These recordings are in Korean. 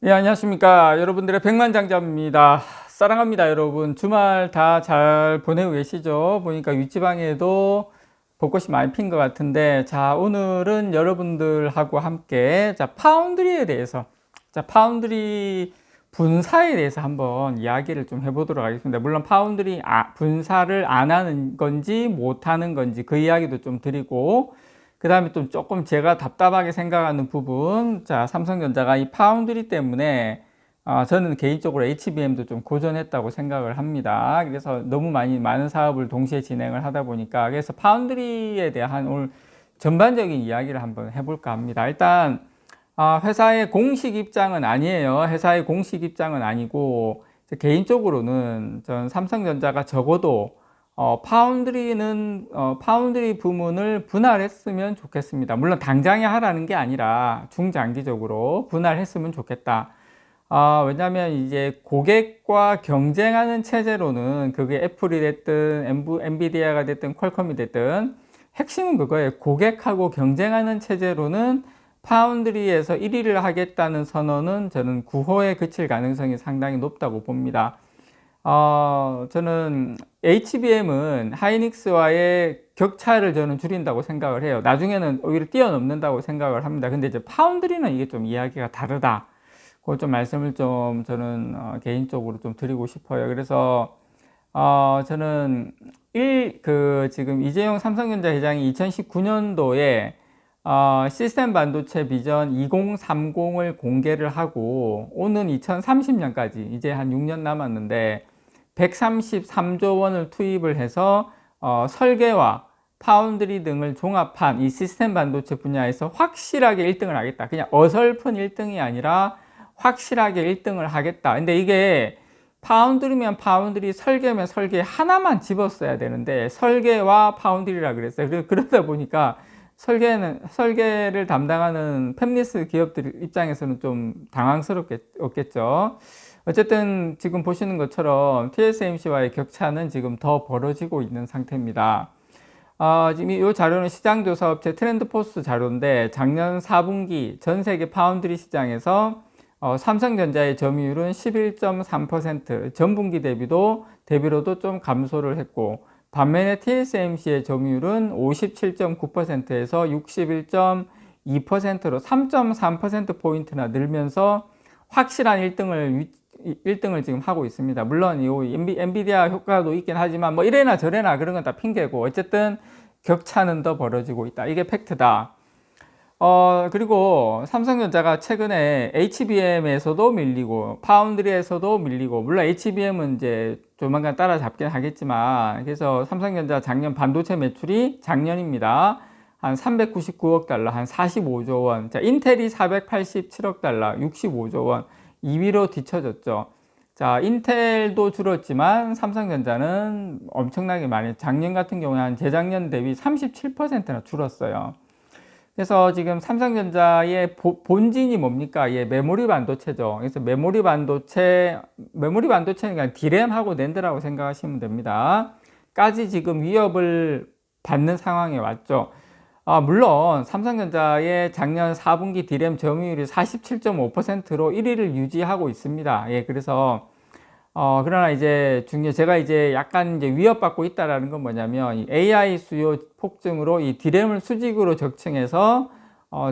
예, 안녕하십니까. 여러분들의 백만장자입니다. 사랑합니다, 여러분. 주말 다 잘 보내고 계시죠? 보니까 윗지방에도 벚꽃이 많이 핀 것 같은데, 자, 오늘은 여러분들하고 함께, 자, 파운드리에 대해서, 자, 파운드리 분사에 대해서 한번 이야기를 좀 해보도록 하겠습니다. 물론 파운드리 분사를 안 하는 건지 못 하는 건지 그 이야기도 좀 드리고, 그 다음에 또 조금 제가 답답하게 생각하는 부분, 자, 삼성전자가 이 파운드리 때문에 저는 개인적으로 HBM도 좀 고전했다고 생각을 합니다. 그래서 너무 많은 사업을 동시에 진행을 하다 보니까, 그래서 파운드리에 대한 오늘 전반적인 이야기를 한번 해볼까 합니다. 일단 회사의 공식 입장은 아니에요. 회사의 공식 입장은 아니고, 개인적으로는 전 삼성전자가 적어도 파운드리 부문을 분할했으면 좋겠습니다. 물론 당장에 하라는 게 아니라 중장기적으로 분할했으면 좋겠다. 왜냐하면 이제 고객과 경쟁하는 체제로는 그게 애플이 됐든 엔비디아가 됐든 퀄컴이 됐든 핵심은 그거예요. 고객하고 경쟁하는 체제로는 파운드리에서 1위를 하겠다는 선언은 저는 구호에 그칠 가능성이 상당히 높다고 봅니다. 저는 HBM은 하이닉스와의 격차를 저는 줄인다고 생각을 해요. 나중에는 오히려 뛰어넘는다고 생각을 합니다. 근데 이제 파운드리는 이게 좀 이야기가 다르다. 그걸 좀 말씀을 좀 저는 개인적으로 좀 드리고 싶어요. 그래서 저는 지금 이재용 삼성전자 회장이 2019년도에 시스템 반도체 비전 2030을 공개를 하고 오는 2030년까지 이제 한 6년 남았는데 133조 원을 투입을 해서 설계와 파운드리 등을 종합한 이 시스템 반도체 분야에서 확실하게 1등을 하겠다. 그냥 어설픈 1등이 아니라 확실하게 1등을 하겠다. 근데 이게 파운드리면 파운드리, 설계면 설계 하나만 집었어야 되는데 설계와 파운드리라 그랬어요. 그러다 보니까 설계를 담당하는 팹리스 기업들 입장에서는 좀 당황스럽겠죠. 어쨌든 지금 보시는 것처럼 TSMC와의 격차는 지금 더 벌어지고 있는 상태입니다. 지금 이 자료는 시장조사업체 트렌드포스 자료인데 작년 4분기 전 세계 파운드리 시장에서 삼성전자의 점유율은 11.3%, 전분기 대비로도 좀 감소를 했고, 반면에 TSMC의 점유율은 57.9%에서 61.2%로 3.3%포인트나 늘면서 확실한 1등을 지금 하고 있습니다. 물론 이 엔비디아 효과도 있긴 하지만 뭐 이래나 저래나 그런 건 다 핑계고, 어쨌든 격차는 더 벌어지고 있다. 이게 팩트다. 그리고 삼성전자가 최근에 HBM에서도 밀리고, 파운드리에서도 밀리고, 물론 HBM은 이제 조만간 따라잡긴 하겠지만, 그래서 삼성전자 작년 반도체 매출이 작년입니다. 한 399억 달러, 한 45조 원. 자, 인텔이 487억 달러, 65조 원. 2위로 뒤쳐졌죠. 자, 인텔도 줄었지만 삼성전자는 엄청나게 많이, 작년 같은 경우에 한 재작년 대비 37%나 줄었어요. 그래서 지금 삼성전자의 본진이 뭡니까? 예, 메모리 반도체죠. 그래서 메모리 반도체는 그냥 디램하고 낸드라고 생각하시면 됩니다. 까지 지금 위협을 받는 상황에 왔죠. 물론 삼성전자의 작년 4분기 디램 점유율이 47.5%로 1위를 유지하고 있습니다. 예, 그래서 그러나 이제 제가 이제 약간 이제 위협받고 있다라는 건 뭐냐면, 이 AI 수요 폭증으로 이 디램을 수직으로 적층해서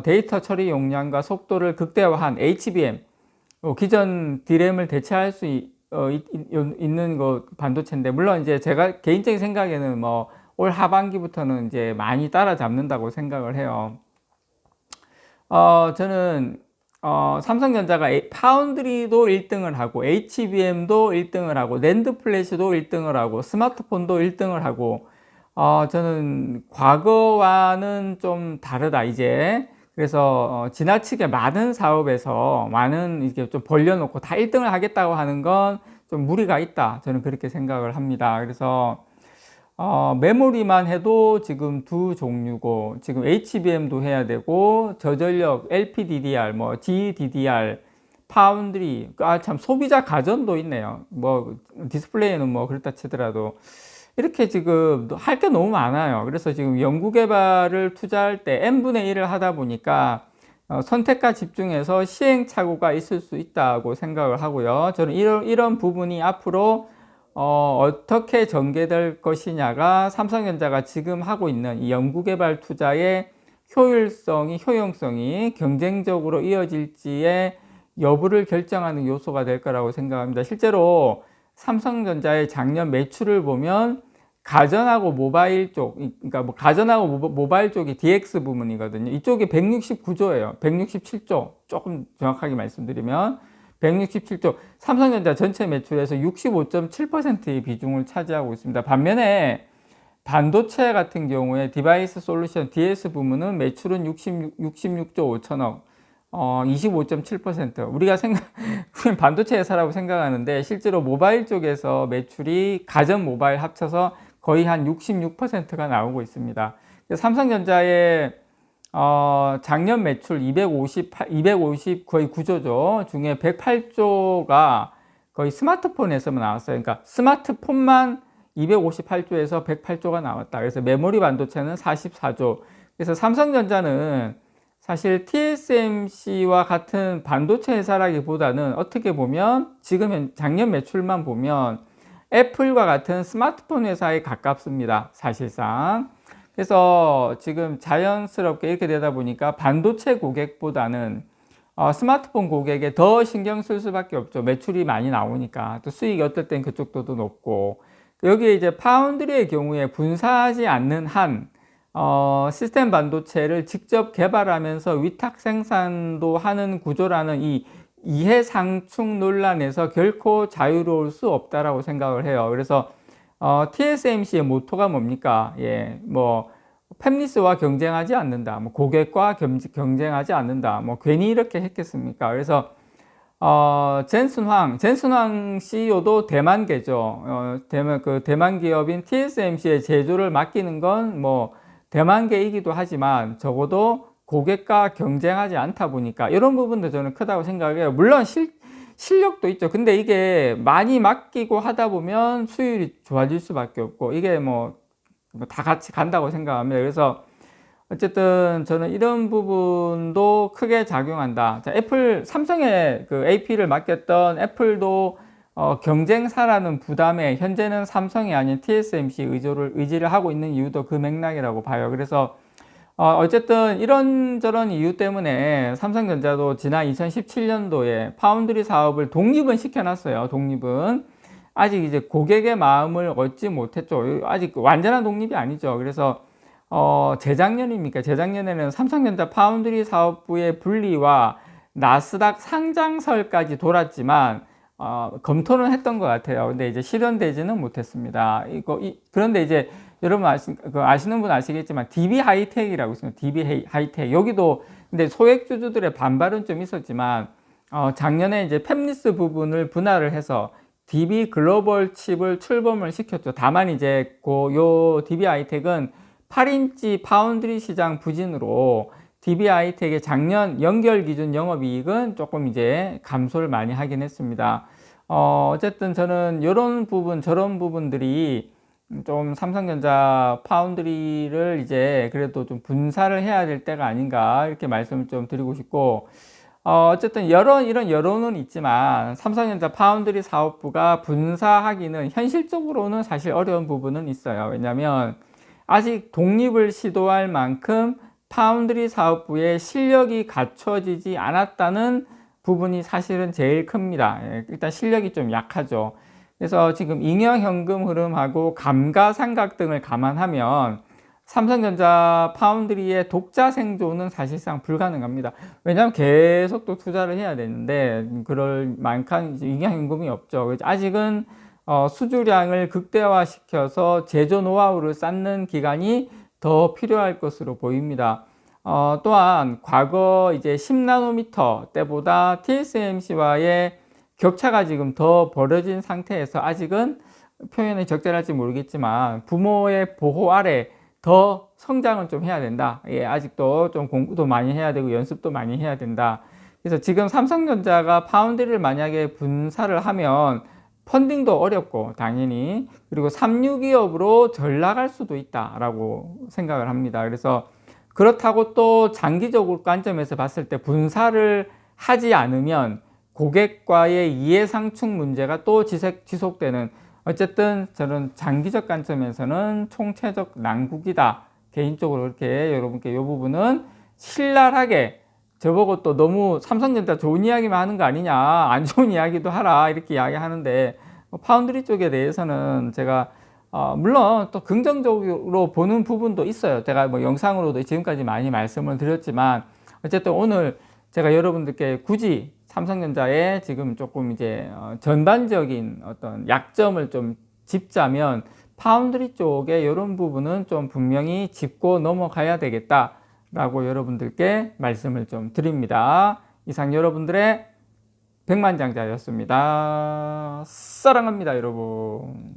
데이터 처리 용량과 속도를 극대화한 HBM, 기존 디램을 대체할 수 있는 반도체인데, 물론 이제 제가 개인적인 생각에는 뭐 올 하반기부터는 이제 많이 따라잡는다고 생각을 해요. 저는 삼성전자가 파운드리도 1등을 하고 HBM도 1등을 하고 낸드 플래시도 1등을 하고 스마트폰도 1등을 하고, 저는 과거와는 좀 다르다 이제. 그래서 지나치게 많은 사업에서 이게 좀 벌려놓고 다 1등을 하겠다고 하는 건 좀 무리가 있다, 저는 그렇게 생각을 합니다. 그래서 메모리만 해도 지금 두 종류고, 지금 HBM도 해야 되고, 저전력, LPDDR, 뭐 GDDR, 파운드리, 참 소비자 가전도 있네요. 뭐 디스플레이는 뭐 그렇다 치더라도 이렇게 지금 할 게 너무 많아요. 그래서 지금 연구개발을 투자할 때 n분의 1을 하다 보니까 선택과 집중해서 시행착오가 있을 수 있다고 생각을 하고요. 저는 이런 부분이 앞으로 어떻게 전개될 것이냐가 삼성전자가 지금 하고 있는 이 연구개발 투자의 효용성이 경쟁적으로 이어질지의 여부를 결정하는 요소가 될 거라고 생각합니다. 실제로 삼성전자의 작년 매출을 보면 가전하고 모바일 쪽, 그러니까 뭐 가전하고 모바일 쪽이 DX 부문이거든요. 이쪽이 169조예요. 167조. 조금 정확하게 말씀드리면 167조. 삼성전자 전체 매출에서 65.7%의 비중을 차지하고 있습니다. 반면에 반도체 같은 경우에 디바이스 솔루션 DS 부문은 매출은 66조 5천억, 25.7%. 우리가 우리는 반도체 회사라고 생각하는데 실제로 모바일 쪽에서 매출이 가전 모바일 합쳐서 거의 한 66%가 나오고 있습니다. 삼성전자의 작년 매출 250 거의 9조죠. 중에 108조가 거의 스마트폰에서만 나왔어요. 그러니까 스마트폰만 258조에서 108조가 나왔다. 그래서 메모리 반도체는 44조. 그래서 삼성전자는 사실 TSMC와 같은 반도체 회사라기보다는 어떻게 보면 지금 작년 매출만 보면 애플과 같은 스마트폰 회사에 가깝습니다. 사실상. 그래서 지금 자연스럽게 이렇게 되다 보니까 반도체 고객보다는 스마트폰 고객에 더 신경 쓸 수밖에 없죠. 매출이 많이 나오니까. 또 수익이 어떨 땐 그쪽도 더 높고. 여기에 이제 파운드리의 경우에 분사하지 않는 한 시스템 반도체를 직접 개발하면서 위탁 생산도 하는 구조라는 이 이해상충 논란에서 결코 자유로울 수 없다라고 생각을 해요. 그래서 TSMC의 모토가 뭡니까? 예, 뭐 팹리스와 경쟁하지 않는다. 뭐 고객과 경쟁하지 않는다. 뭐 괜히 이렇게 했겠습니까? 그래서 젠슨 황 CEO도 대만계죠. 대만 기업인 TSMC의 제조를 맡기는 건 뭐 대만계이기도 하지만 적어도 고객과 경쟁하지 않다 보니까 이런 부분도 저는 크다고 생각해요. 물론 실력도 있죠. 근데 이게 많이 맡기고 하다 보면 수율이 좋아질 수밖에 없고 이게 뭐 다 같이 간다고 생각합니다. 그래서 어쨌든 저는 이런 부분도 크게 작용한다. 자, 삼성의 그 AP를 맡겼던 애플도 경쟁사라는 부담에 현재는 삼성이 아닌 TSMC 의지를 하고 있는 이유도 그 맥락이라고 봐요. 그래서 어쨌든 이런저런 이유 때문에 삼성전자도 지난 2017년도에 파운드리 사업을 독립은 시켜놨어요. 독립은. 아직 이제 고객의 마음을 얻지 못했죠. 아직 완전한 독립이 아니죠. 그래서 재작년입니까? 재작년에는 삼성전자 파운드리 사업부의 분리와 나스닥 상장설까지 돌았지만 검토는 했던 것 같아요. 근데 이제 실현되지는 못했습니다. 그런데 이제 여러분 아시는 분 아시겠지만 DB 하이텍이라고 있습니다. DB 하이텍. 여기도 근데 소액주주들의 반발은 좀 있었지만 작년에 이제 팹리스 부분을 분할을 해서 DB 글로벌 칩을 출범을 시켰죠. 다만 이제 요 DB 하이텍은 8인치 파운드리 시장 부진으로 DB 하이텍의 작년 연결 기준 영업이익은 조금 이제 감소를 많이 하긴 했습니다. 어쨌든 저는 이런 부분, 저런 부분들이 좀 삼성전자 파운드리를 이제 그래도 좀 분사를 해야 될 때가 아닌가 이렇게 말씀을 좀 드리고 싶고, 어쨌든 이런 여론은 있지만 삼성전자 파운드리 사업부가 분사하기는 현실적으로는 사실 어려운 부분은 있어요. 왜냐하면 아직 독립을 시도할 만큼 파운드리 사업부의 실력이 갖춰지지 않았다는 부분이 사실은 제일 큽니다. 일단 실력이 좀 약하죠. 그래서 지금 잉여현금 흐름하고 감가상각 등을 감안하면 삼성전자 파운드리의 독자 생존은 사실상 불가능합니다. 왜냐하면 계속 또 투자를 해야 되는데 그럴 만큼 잉여현금이 없죠. 아직은 수주량을 극대화시켜서 제조 노하우를 쌓는 기간이 더 필요할 것으로 보입니다. 또한 과거 이제 10나노미터 때보다 TSMC와의 격차가 지금 더 벌어진 상태에서 아직은 표현이 적절할지 모르겠지만 부모의 보호 아래 더 성장은 좀 해야 된다. 예, 아직도 좀 공부도 많이 해야 되고 연습도 많이 해야 된다. 그래서 지금 삼성전자가 파운드리를 만약에 분사를 하면 펀딩도 어렵고 당연히 그리고 삼류기업으로 전락할 수도 있다라고 생각을 합니다. 그래서 그렇다고 또 장기적 관점에서 봤을 때 분사를 하지 않으면 고객과의 이해상충 문제가 또 지속되는, 어쨌든 저는 장기적 관점에서는 총체적 난국이다. 개인적으로 이렇게 여러분께 이 부분은 신랄하게, 저보고 또 너무 삼성전자 좋은 이야기만 하는 거 아니냐, 안 좋은 이야기도 하라, 이렇게 이야기하는데, 파운드리 쪽에 대해서는 제가 물론 또 긍정적으로 보는 부분도 있어요. 제가 뭐 영상으로도 지금까지 많이 말씀을 드렸지만, 어쨌든 오늘 제가 여러분들께 굳이 삼성전자의 지금 조금 이제 전반적인 어떤 약점을 좀 짚자면, 파운드리 쪽에 이런 부분은 좀 분명히 짚고 넘어가야 되겠다 라고 여러분들께 말씀을 좀 드립니다. 이상 여러분들의 백만장자였습니다. 사랑합니다, 여러분.